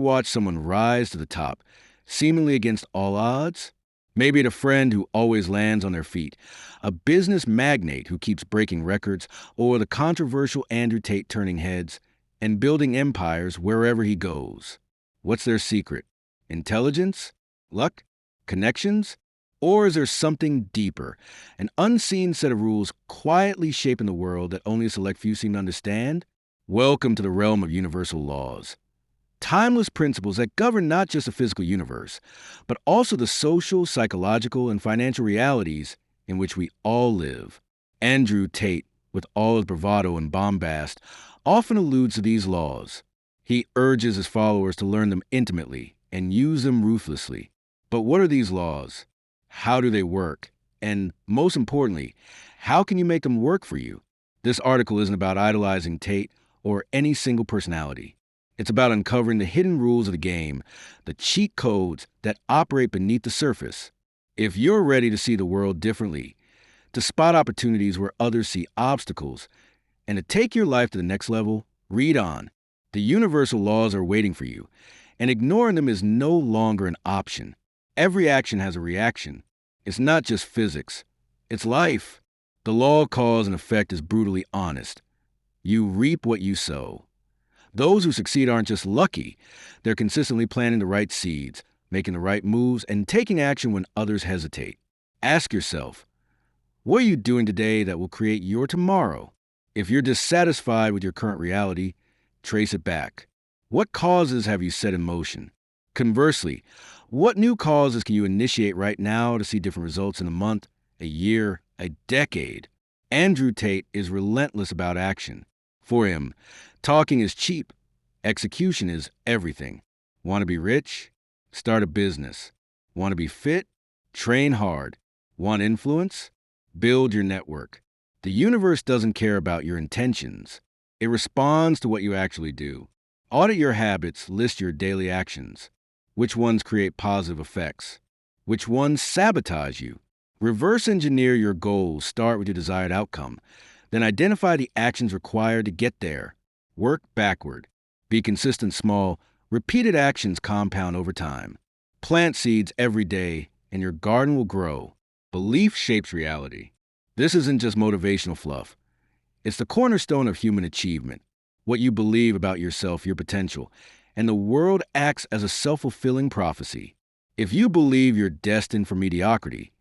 Watch someone rise to the top, seemingly against all odds? Maybe a friend who always lands on their feet, a business magnate who keeps breaking records, or the controversial Andrew Tate turning heads and building empires wherever he goes. What's their secret? Intelligence? Luck? Connections? Or is there something deeper, an unseen set of rules quietly shaping the world that only a select few seem to understand? Welcome to the realm of universal laws. Timeless principles that govern not just the physical universe, but also the social, psychological, and financial realities in which we all live. Andrew Tate, with all his bravado and bombast, often alludes to these laws. He urges his followers to learn them intimately and use them ruthlessly. But what are these laws? How do they work? And most importantly, how can you make them work for you? This article isn't about idolizing Tate or any single personality. It's about uncovering the hidden rules of the game, the cheat codes that operate beneath the surface. If you're ready to see the world differently, to spot opportunities where others see obstacles, and to take your life to the next level, read on. The universal laws are waiting for you, and ignoring them is no longer an option. Every action has a reaction. It's not just physics, it's life. The law of cause and effect is brutally honest. You reap what you sow. Those who succeed aren't just lucky, they're consistently planting the right seeds, making the right moves, and taking action when others hesitate. Ask yourself, what are you doing today that will create your tomorrow? If you're dissatisfied with your current reality, trace it back. What causes have you set in motion? Conversely, what new causes can you initiate right now to see different results in a month, a year, a decade? Andrew Tate is relentless about action. For him, talking is cheap. Execution is everything. Want to be rich? Start a business. Want to be fit? Train hard. Want influence? Build your network. The universe doesn't care about your intentions. It responds to what you actually do. Audit your habits, list your daily actions. Which ones create positive effects? Which ones sabotage you? Reverse engineer your goals. Start with your desired outcome. Then identify the actions required to get there. Work backward. Be consistent small. Repeated actions compound over time. Plant seeds every day, and your garden will grow. Belief shapes reality. This isn't just motivational fluff. It's the cornerstone of human achievement. What you believe about yourself, your potential, and the world acts as a self-fulfilling prophecy. If you believe you're destined for mediocrity,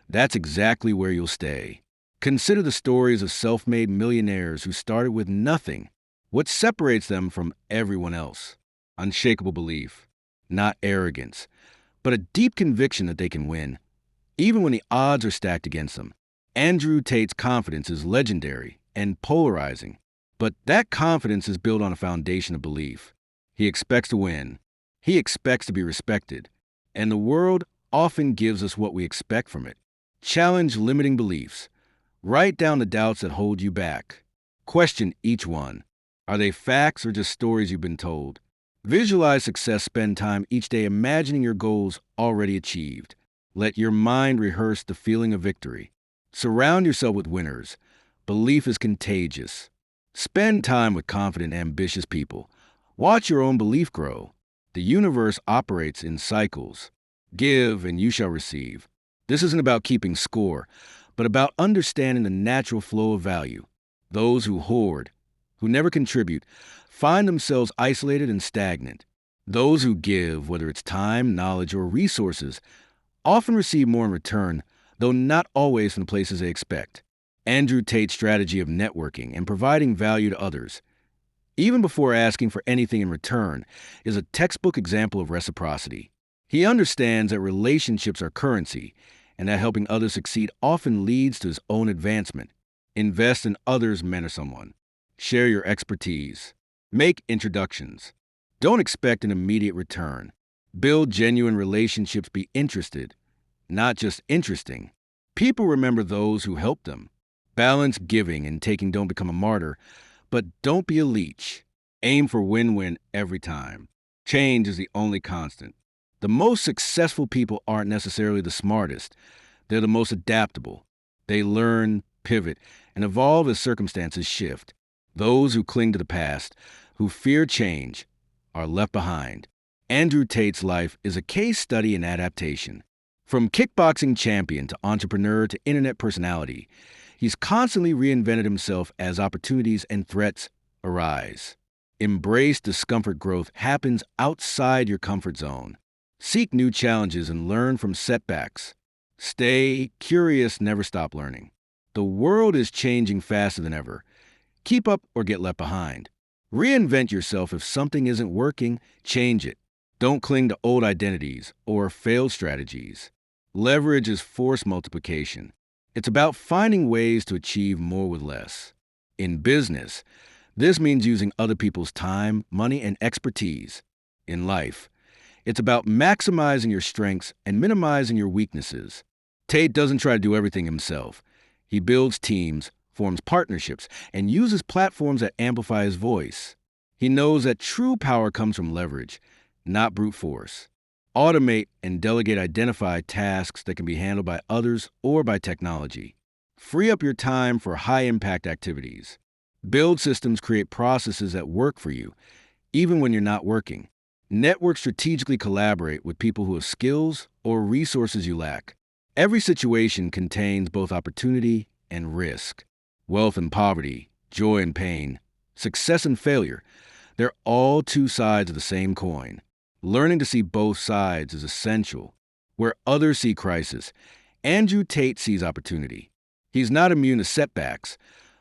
that's exactly where you'll stay. Consider the stories of self-made millionaires who started with nothing. What separates them from everyone else? Unshakable belief, not arrogance, but a deep conviction that they can win, even when the odds are stacked against them. Andrew Tate's confidence is legendary and polarizing, but that confidence is built on a foundation of belief. He expects to win. He expects to be respected. And the world often gives us what we expect from it. Challenge limiting beliefs. Write down the doubts that hold you back. Question each one. Are they facts or just stories you've been told? Visualize success. Spend time each day imagining your goals already achieved. Let your mind rehearse the feeling of victory. Surround yourself with winners. Belief is contagious. Spend time with confident, ambitious people. Watch your own belief grow. The universe operates in cycles. Give and you shall receive. This isn't about keeping score, but about understanding the natural flow of value. Those who hoard, who never contribute, find themselves isolated and stagnant. Those who give, whether it's time, knowledge, or resources, often receive more in return, though not always from the places they expect. Andrew Tate's strategy of networking and providing value to others, even before asking for anything in return, is a textbook example of reciprocity. He understands that relationships are currency, and that helping others succeed often leads to his own advancement. Invest in others, mentor someone. Share your expertise. Make introductions. Don't expect an immediate return. Build genuine relationships. Be interested, not just interesting. People remember those who help them. Balance giving and taking. Don't become a martyr, but don't be a leech. Aim for win-win every time. Change is the only constant. The most successful people aren't necessarily the smartest. They're the most adaptable. They learn, pivot, and evolve as circumstances shift. Those who cling to the past, who fear change, are left behind. Andrew Tate's life is a case study in adaptation. From kickboxing champion to entrepreneur to internet personality, he's constantly reinvented himself as opportunities and threats arise. Embrace discomfort. Growth happens outside your comfort zone. Seek new challenges and learn from setbacks. Stay curious, never stop learning. The world is changing faster than ever. Keep up or get left behind. Reinvent yourself. If something isn't working, change it. Don't cling to old identities or failed strategies. Leverage is force multiplication. It's about finding ways to achieve more with less. In business, this means using other people's time, money, and expertise. In life, it's about maximizing your strengths and minimizing your weaknesses. Tate doesn't try to do everything himself. He builds teams, forms partnerships, and uses platforms that amplify his voice. He knows that true power comes from leverage, not brute force. Automate and delegate. Identify tasks that can be handled by others or by technology. Free up your time for high-impact activities. Build systems. Create processes that work for you, even when you're not working. Network. Strategically collaborate with people who have skills or resources you lack. Every situation contains both opportunity and risk. Wealth and poverty, joy and pain, success and failure. They're all two sides of the same coin. Learning to see both sides is essential. Where others see crisis, Andrew Tate sees opportunity. He's not immune to setbacks,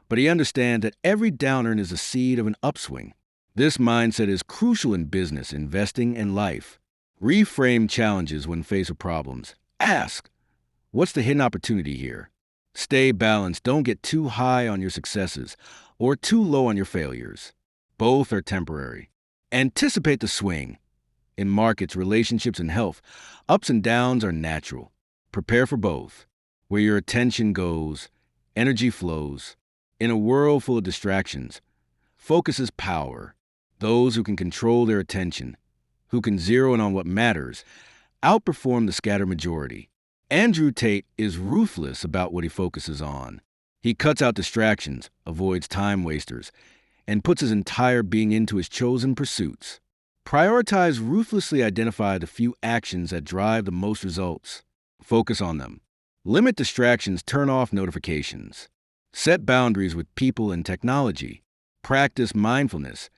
but he understands that every downturn is a seed of an upswing. This mindset is crucial in business, investing, and life. Reframe challenges when faced with problems. Ask, what's the hidden opportunity here? Stay balanced. Don't get too high on your successes or too low on your failures. Both are temporary. Anticipate the swing. In markets, relationships, and health, ups and downs are natural. Prepare for both. Where your attention goes, energy flows. In a world full of distractions, focus is power. Those who can control their attention, who can zero in on what matters, outperform the scattered majority. Andrew Tate is ruthless about what he focuses on. He cuts out distractions, avoids time wasters, and puts his entire being into his chosen pursuits. Prioritize. Ruthlessly identify the few actions that drive the most results. Focus on them. Limit distractions. Turn off notifications. Set boundaries with people and technology. Practice mindfulness.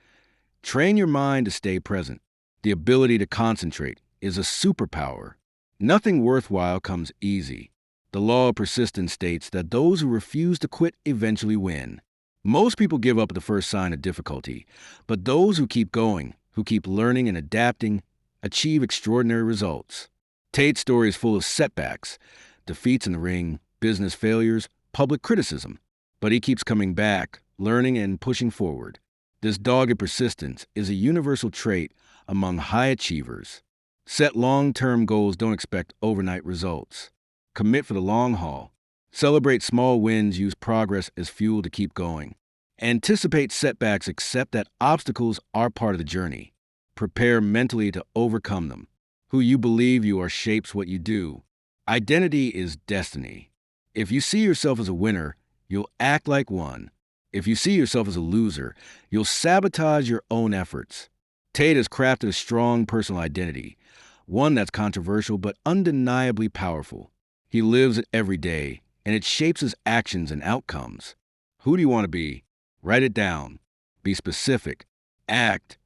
Train your mind to stay present. The ability to concentrate is a superpower. Nothing worthwhile comes easy. The law of persistence states that those who refuse to quit eventually win. Most people give up at the first sign of difficulty, but those who keep going, who keep learning and adapting, achieve extraordinary results. Tate's story is full of setbacks, defeats in the ring, business failures, public criticism. But he keeps coming back, learning and pushing forward. This dogged persistence is a universal trait among high achievers. Set long-term goals. Don't expect overnight results. Commit for the long haul. Celebrate small wins. Use progress as fuel to keep going. Anticipate setbacks. Accept that obstacles are part of the journey. Prepare mentally to overcome them. Who you believe you are shapes what you do. Identity is destiny. If you see yourself as a winner, you'll act like one. If you see yourself as a loser, you'll sabotage your own efforts. Tate has crafted a strong personal identity, one that's controversial but undeniably powerful. He lives it every day, and it shapes his actions and outcomes. Who do you want to be? Write it down. Be specific. Act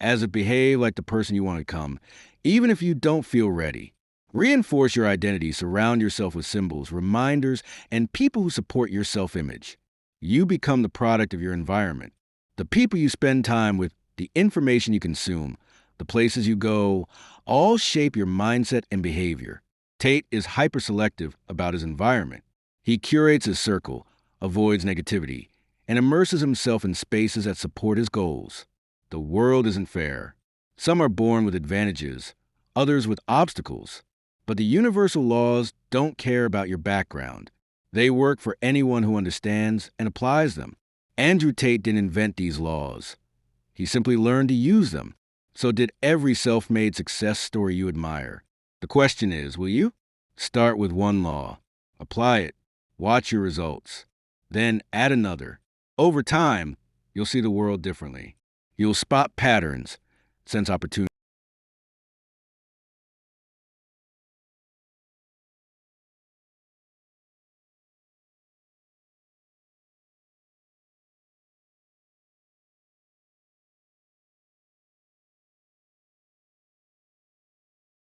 as if. Behave like the person you want to become, even if you don't feel ready. Reinforce your identity. Surround yourself with symbols, reminders, and people who support your self-image. You become the product of your environment. The people you spend time with, the information you consume, the places you go, all shape your mindset and behavior. Tate is hyper-selective about his environment. He curates his circle, avoids negativity, and immerses himself in spaces that support his goals. The world isn't fair. Some are born with advantages, others with obstacles. But the universal laws don't care about your background. They work for anyone who understands and applies them. Andrew Tate didn't invent these laws. He simply learned to use them. So did every self-made success story you admire. The question is, will you? Start with one law. Apply it. Watch your results. Then add another. Over time, you'll see the world differently. You'll spot patterns, sense opportunity.